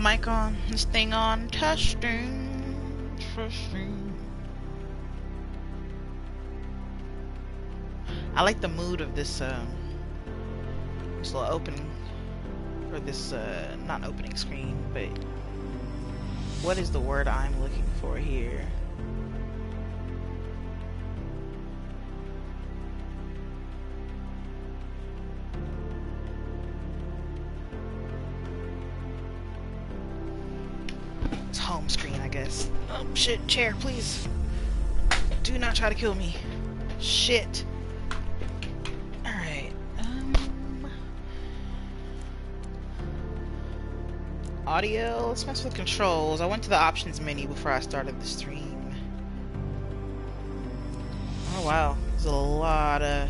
mic on, this thing on, testing, testing. I like the mood of this little opening, or this, not opening screen, but what is the word I'm looking for here? It's home screen, I guess. Oh shit, chair, please. Do not try to kill me. Shit. Alright. Audio. Let's mess with controls. I went to the options menu before I started the stream. Oh wow. There's a lot of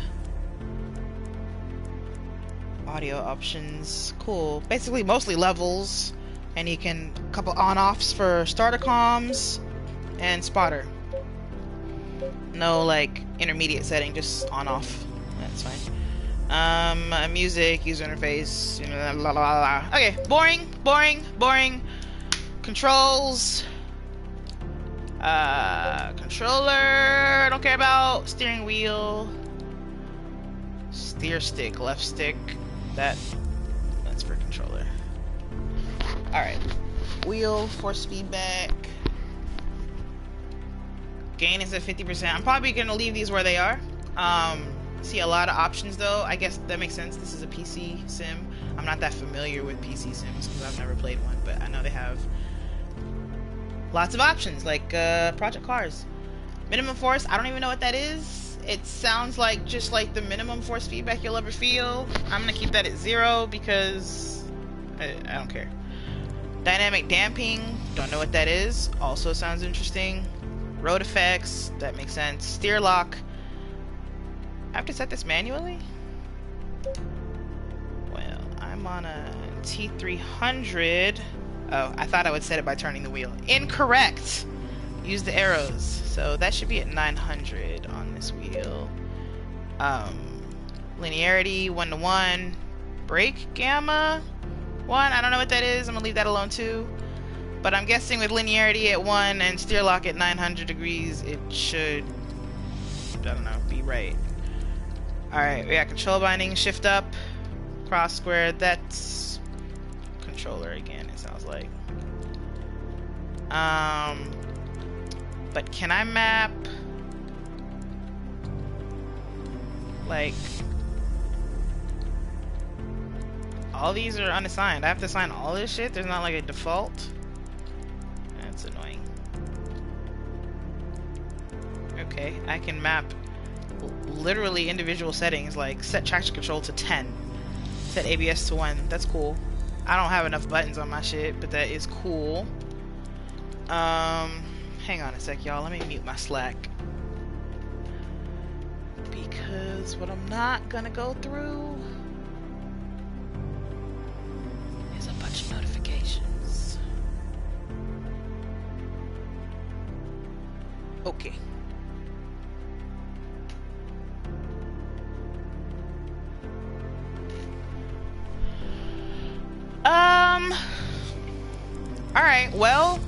audio options. Cool. Basically mostly levels. And you can a couple on-offs for starter comms and spotter. No like intermediate setting, just on-off. That's fine. Music, user interface, la la la. Okay, boring. Controls. Controller. Don't care about steering wheel. Steer stick, left stick. That's for controller. Alright. Wheel, force feedback. Gain is at 50%. I'm probably gonna leave these where they are. See a lot of options though. I guess that makes sense. This is a PC sim. I'm not that familiar with PC sims because I've never played one, but I know they have lots of options like Project Cars. Minimum force, I don't even know what that is. It sounds like just like the minimum force feedback you'll ever feel. I'm gonna keep that at 0 because I don't care. Dynamic damping, don't know what that is. Also sounds interesting. Road effects, that makes sense. Steer lock. I have to set this manually? Well, I'm on a T300. Oh, I thought I would set it by turning the wheel. Incorrect! Use the arrows. So that should be at 900 on this wheel. Linearity, 1 to 1. Brake gamma? 1, I don't know what that is. I'm gonna leave that alone too. But I'm guessing with linearity at 1 and steer lock at 900 degrees, it should, I don't know, be right. Alright, we got control binding, shift up, cross square. That's controller again, it sounds like. But can I map like all these are unassigned? I have to assign all this shit? There's not like a default? That's annoying. Okay, I can map literally individual settings, like set traction control to 10, set ABS to 1. That's cool. I don't have enough buttons on my shit, but that is cool. Hang on a sec, y'all. Let me mute my Slack. Because what I'm not gonna go through is a bunch of notifications. Okay. Alright, well,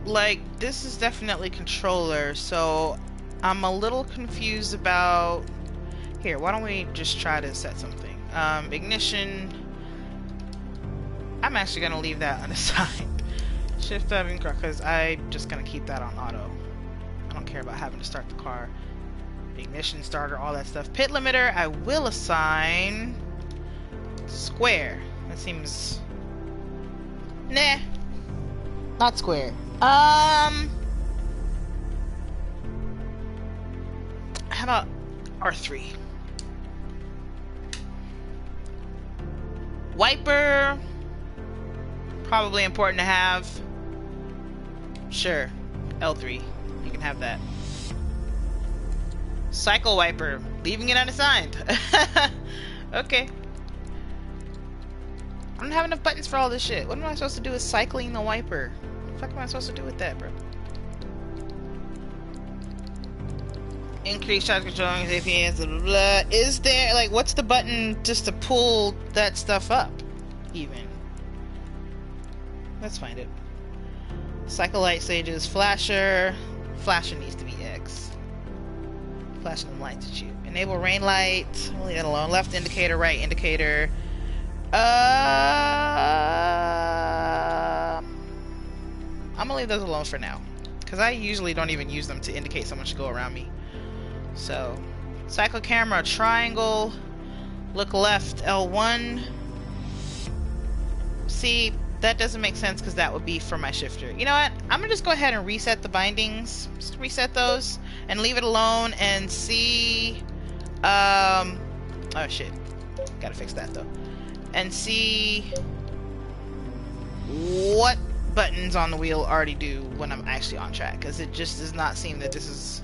like, this is definitely controller, so I'm a little confused about... Here, why don't we just try to set something? Ignition... I'm actually going to leave that unassigned. Shift up, because I'm just going to keep that on auto. I don't care about having to start the car. Ignition, starter, all that stuff. Pit limiter, I will assign... square. That seems... Nah. Not square. How about R3? Wiper. Probably important to have. Sure. L3. You can have that. Cycle wiper. Leaving it unassigned. Okay. I don't have enough buttons for all this shit. What am I supposed to do with cycling the wiper? What the fuck am I supposed to do with that, bro? Increase charge controlling APS, blah, blah, blah. Is there, like, what's the button just to pull that stuff up, even? Let's find it. Cycle light stages, flasher. Flasher needs to be X. Flashing them lights at you. Enable rain light. I'll leave that alone. Left indicator, right indicator. I'm gonna leave those alone for now, because I usually don't even use them to indicate someone should go around me. So, cycle camera, triangle, look left, L1. See, that doesn't make sense because that would be for my shifter. You know what? I'm gonna just go ahead and reset the bindings. Just reset those and leave it alone and see. Oh shit. Gotta fix that though. And see what buttons on the wheel already do when I'm actually on track, because it just does not seem that this is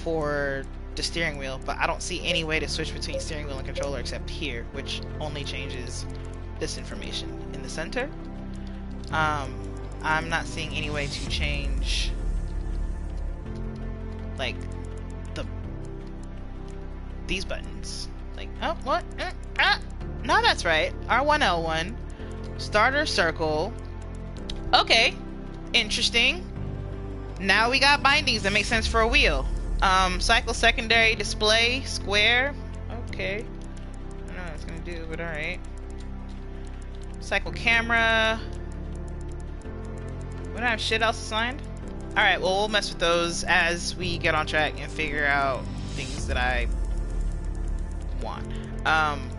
for the steering wheel, but I don't see any way to switch between steering wheel and controller except here, which only changes this information in the center. I'm not seeing any way to change like these buttons. Like, oh, what? No, that's right. R1, L1. Starter circle. Okay. Interesting. Now we got bindings that make sense for a wheel. Cycle secondary display. Square. Okay. I don't know what it's gonna do, but alright. Cycle camera. We don't have shit else assigned? Alright, well, we'll mess with those as we get on track and figure out things that I want. I'm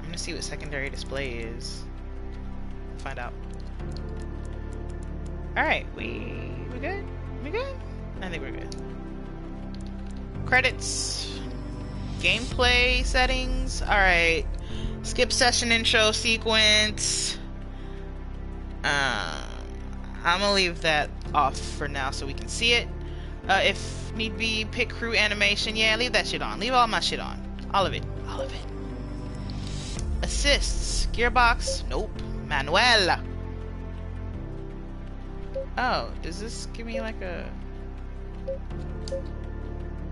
gonna see what secondary display is. Find out. Alright, we good? We good? I think we're good. Credits. Gameplay settings. Alright. Skip session intro sequence. I'm gonna leave that off for now so we can see it. If need be, pick crew animation. Yeah, leave that shit on. Leave all my shit on. All of it. All of it. Assists. Gearbox. Nope. Manuel. Oh, does this give me like a...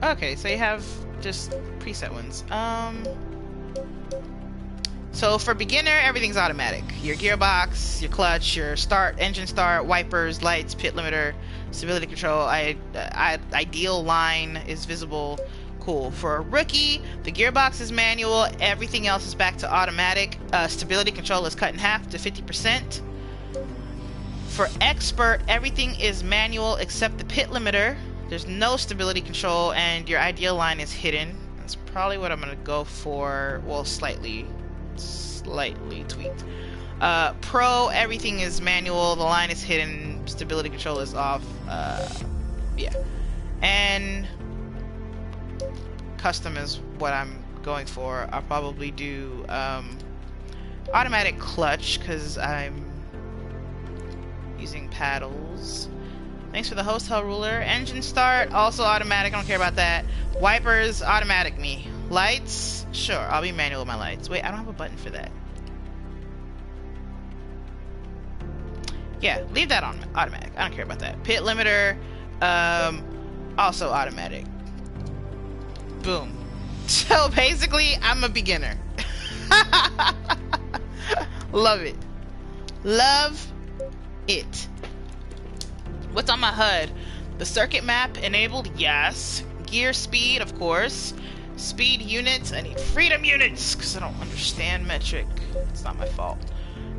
Okay, so you have just preset ones. So for beginner, everything's automatic. Your gearbox, your clutch, your start, engine start, wipers, lights, pit limiter, stability control, ideal line is visible. Cool. For a rookie, the gearbox is manual, everything else is back to automatic. Stability control is cut in half to 50%. For expert, everything is manual except the pit limiter. There's no stability control, and your ideal line is hidden. That's probably what I'm gonna go for. Well, slightly tweaked. Pro, everything is manual, the line is hidden, stability control is off. Yeah. And custom is what I'm going for. I'll probably do automatic clutch because I'm using paddles. Thanks for the host hell ruler. Engine start, also automatic, I don't care about that. Wipers, automatic me. Lights, sure, I'll be manual with my lights. Wait, I don't have a button for that. Yeah, leave that on automatic. I don't care about that. Pit limiter, also automatic. Boom. So basically, I'm a beginner. Love it. Love it. What's on my HUD? The circuit map enabled, yes. Gear speed, of course. Speed units, I need freedom units because I don't understand metric. It's not my fault.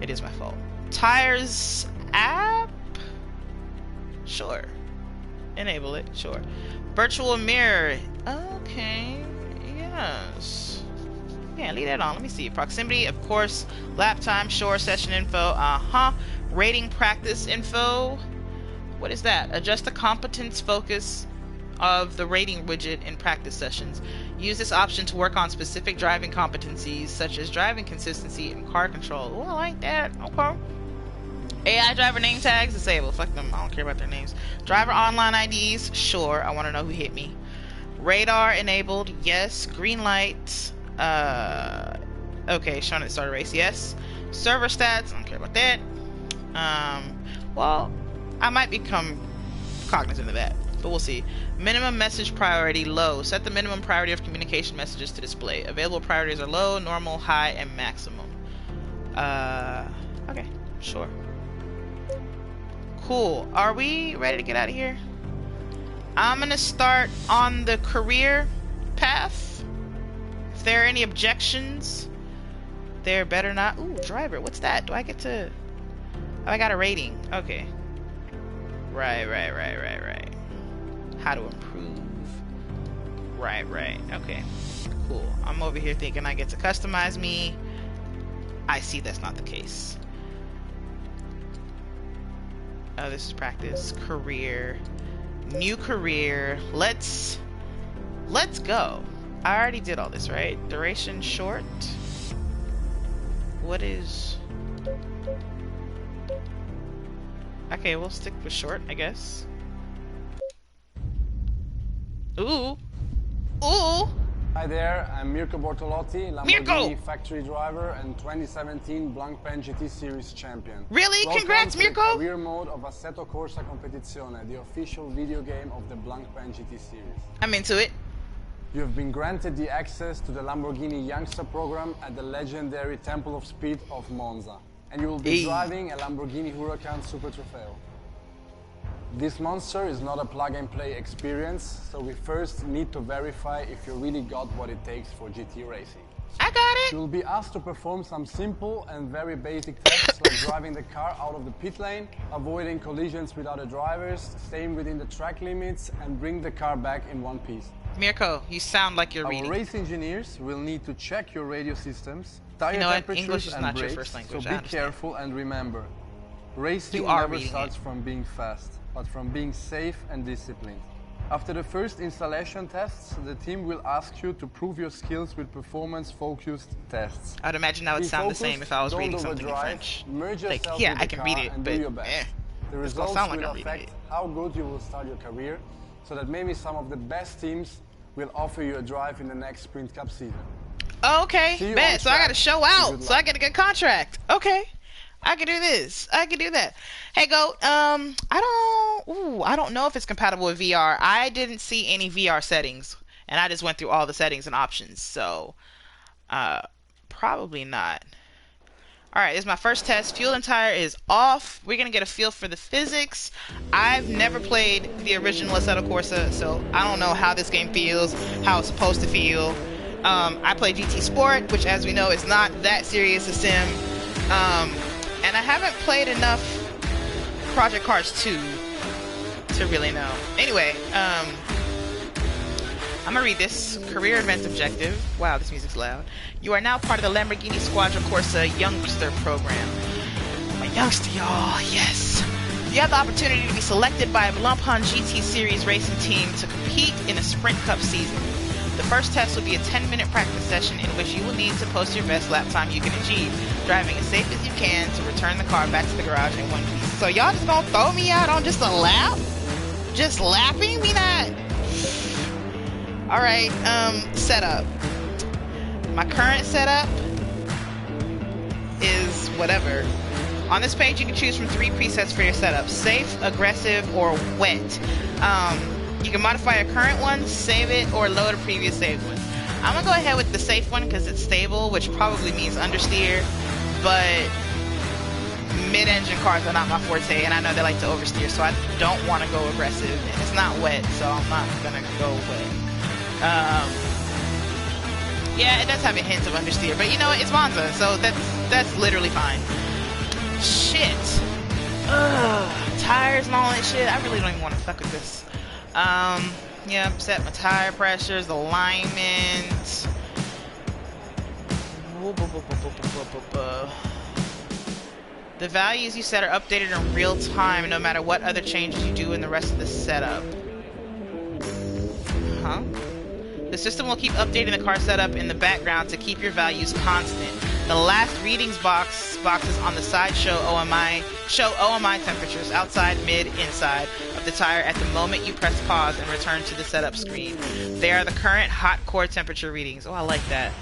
It is my fault. Tires app? Sure. Enable it, sure. Virtual mirror. Okay. Yes. Yeah, leave that on. Let me see. Proximity, of course. Lap time, sure. Session info. Rating practice info. What is that? Adjust the competence focus of the rating widget in practice sessions. Use this option to work on specific driving competencies such as driving consistency and car control. Oh, I like that. Okay. AI driver name tags disabled. Fuck them. I don't care about their names. Driver online IDs. Sure. I want to know who hit me. Radar enabled. Yes. Green light. Okay. Showing it start a race. Yes. Server stats. I don't care about that. Well, I might become cognizant of that. but we'll see. Minimum message priority low. Set the minimum priority of communication messages to display. Available priorities are low, normal, high, and maximum. Okay, sure. Cool. Are we ready to get out of here? I'm gonna start on the career path. If there are any objections, there better not. Ooh, driver. What's that? Do I get to? Oh, I got a rating. Okay. Right. How to improve. Right. Okay. Cool. I'm over here thinking I get to customize me. I see that's not the case. Oh, this is practice. Career. New career. Let's go. I already did all this, right? Duration short. What is... Okay, we'll stick with short, I guess. Ooh. Hi there, I'm Mirko Bortolotti, Lamborghini factory driver and 2017 Blancpain GT Series champion. Really? Welcome Congrats, to Mirko! The career mode of Assetto Corsa Competizione, the official video game of the Blancpain GT Series. I'm into it. You have been granted the access to the Lamborghini Youngster program at the legendary Temple of Speed of Monza. And you will be driving a Lamborghini Huracan Super Trofeo. This monster is not a plug-and-play experience, so we first need to verify if you really got what it takes for GT racing. I got it! You will be asked to perform some simple and very basic tests like driving the car out of the pit lane, avoiding collisions with other drivers, staying within the track limits, and bring the car back in one piece. Mirko, you sound like you're reading. Our race engineers will need to check your radio systems, tire temperatures, English is and not brakes, your first language. so be careful and remember, racing never starts from being fast, but from being safe and disciplined. After the first installation tests, the team will ask you to prove your skills with performance-focused tests. I'd imagine that would sound the same if I was reading something in French. Like, yeah, I can read it, but the results will affect how good you will start your career, so that maybe some of the best teams will offer you a drive in the next Sprint Cup season. Okay, bet. So I got to show out. So I get a good contract. Okay. I can do this. I can do that. Hey, Goat. I don't know if it's compatible with VR. I didn't see any VR settings, and I just went through all the settings and options. So, probably not. All right, this is my first test. Fuel and tire is off. We're gonna get a feel for the physics. I've never played the original Assetto Corsa, so I don't know how this game feels, how it's supposed to feel. I play GT Sport, which, as we know, is not that serious a sim. And I haven't played enough Project Cars 2 to really know. Anyway, I'm gonna read this. Career event objective. Wow, this music's loud. You are now part of the Lamborghini Squadra Corsa Youngster program. I'm a youngster, y'all. Yes. You have the opportunity to be selected by a Blancpain GT Series racing team to compete in a Sprint Cup season. The first test will be a 10-minute practice session in which you will need to post your best lap time you can achieve, driving as safe as you can to return the car back to the garage in one piece. So y'all just gonna throw me out on just a lap? Just lapping? We not... Alright, setup. My current setup is whatever. On this page you can choose from 3 presets for your setup: safe, aggressive, or wet. You can modify your current one, save it, or load a previous saved one. I'm gonna go ahead with the safe one because it's stable, which probably means understeer, but mid-engine cars are not my forte, and I know they like to oversteer, so I don't want to go aggressive. And it's not wet, so I'm not gonna go wet. Yeah, it does have a hint of understeer, but you know what? It's Monza, so that's literally fine. Shit. Ugh, tires and all that shit. I really don't even want to fuck with this. Yeah, set my tire pressures, alignment. The values you set are updated in real time no matter what other changes you do in the rest of the setup. Huh? The system will keep updating the car setup in the background to keep your values constant. The last readings boxes on the side show OMI temperatures outside, mid, inside of the tire at the moment you press pause and return to the setup screen. They are the current hot core temperature readings. Oh, I like that.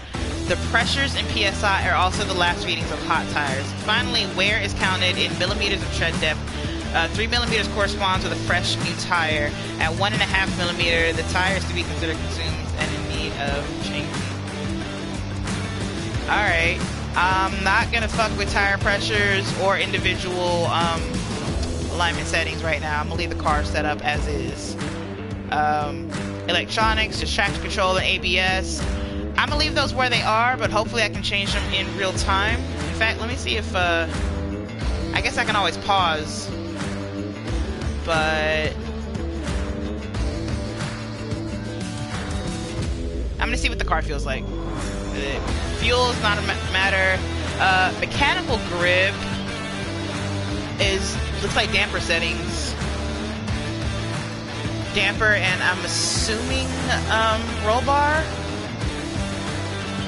The pressures in PSI are also the last readings of hot tires. Finally, wear is counted in millimeters of tread depth 3 millimeters corresponds with a fresh new tire. At 1.5 millimeter, the tire is to be considered consumed and in need of changing. Alright. I'm not gonna fuck with tire pressures or individual alignment settings right now. I'm gonna leave the car set up as is. Electronics, just traction control and ABS. I'm gonna leave those where they are, but hopefully I can change them in real time. In fact, let me see if I guess I can always pause, but I'm gonna see what the car feels like. Fuel is not a matter. Mechanical grip looks like damper settings. Damper and I'm assuming roll bar.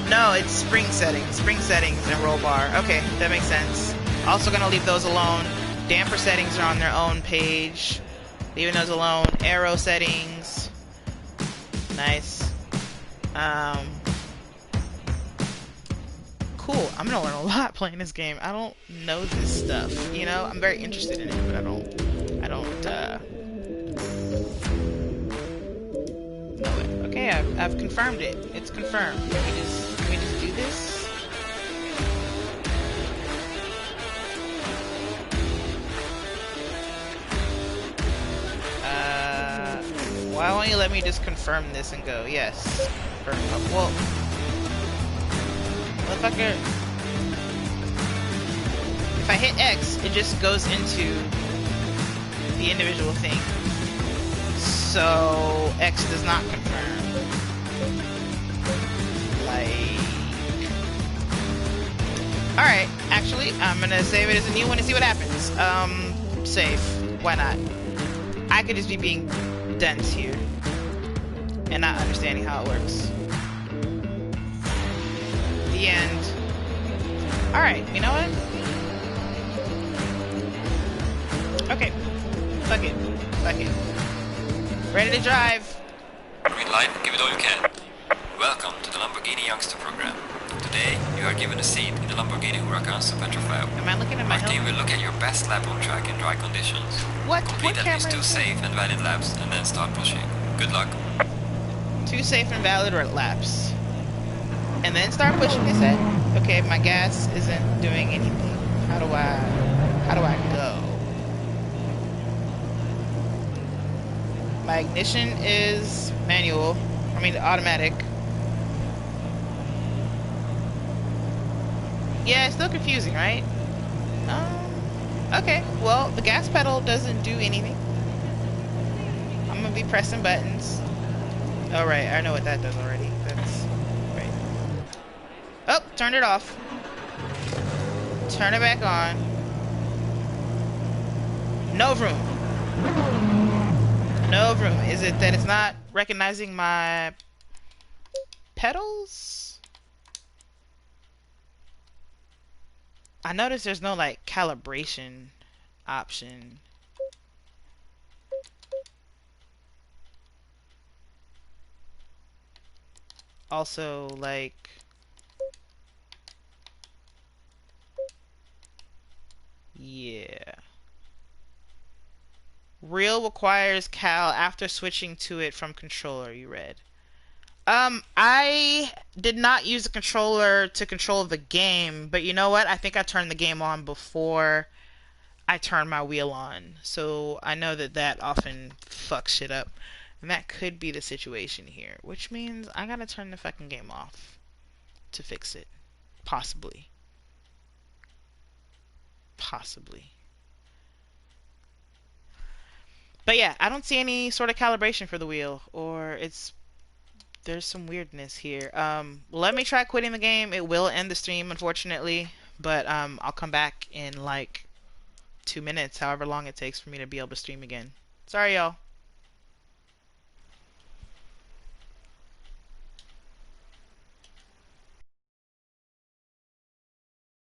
No, it's spring settings and roll bar. Okay, that makes sense. Also gonna leave those alone. Damper settings are on their own page. Leaving those alone. Aero settings. Nice. Cool. I'm gonna learn a lot playing this game. I don't know this stuff, you know? I'm very interested in it, but I don't know it. Okay, I've confirmed it. It's confirmed. Can we just do this? Why won't you let me just confirm this and go? Yes. Well, motherfucker. If I hit X, it just goes into the individual thing. So X does not confirm. Like, alright, actually, I'm gonna save it as a new one and see what happens. Save. Why not? I could just be being dense here and not understanding how it works. The end. Alright, you know what? Okay. Fuck it. Fuck it. Ready to drive. Green light, give it all you can. Welcome to the Lamborghini Youngster Program. Today, you are given a seat in the Lamborghini Huracan Super Trofeo. Am I looking at my Our team helmet? will look at your best lap on track in dry conditions. What Complete at camera least 2 is safe and valid laps and then start pushing. Good luck. 2 safe and valid laps. And then start pushing, they said. Okay, my gas isn't doing anything. How do I go? My ignition is manual. I mean automatic. Yeah, it's still confusing, right? Okay, well, the gas pedal doesn't do anything. I'm gonna be pressing buttons. Oh, right, I know what that does already. That's right. Oh, turned it off. Turn it back on. No room. No room. Is it that it's not recognizing my pedals? I noticed there's no like calibration option. Also, like, yeah. Real requires cal after switching to it from controller, you read. I did not use the controller to control the game, but you know what? I think I turned the game on before I turned my wheel on. So I know that often fucks shit up. And that could be the situation here, which means I gotta turn the fucking game off to fix it. Possibly. Possibly. But yeah, I don't see any sort of calibration for the wheel, or there's some weirdness here. Let me try quitting the game. It will end the stream, unfortunately, but I'll come back in like 2 minutes, however long it takes for me to be able to stream again. Sorry, y'all.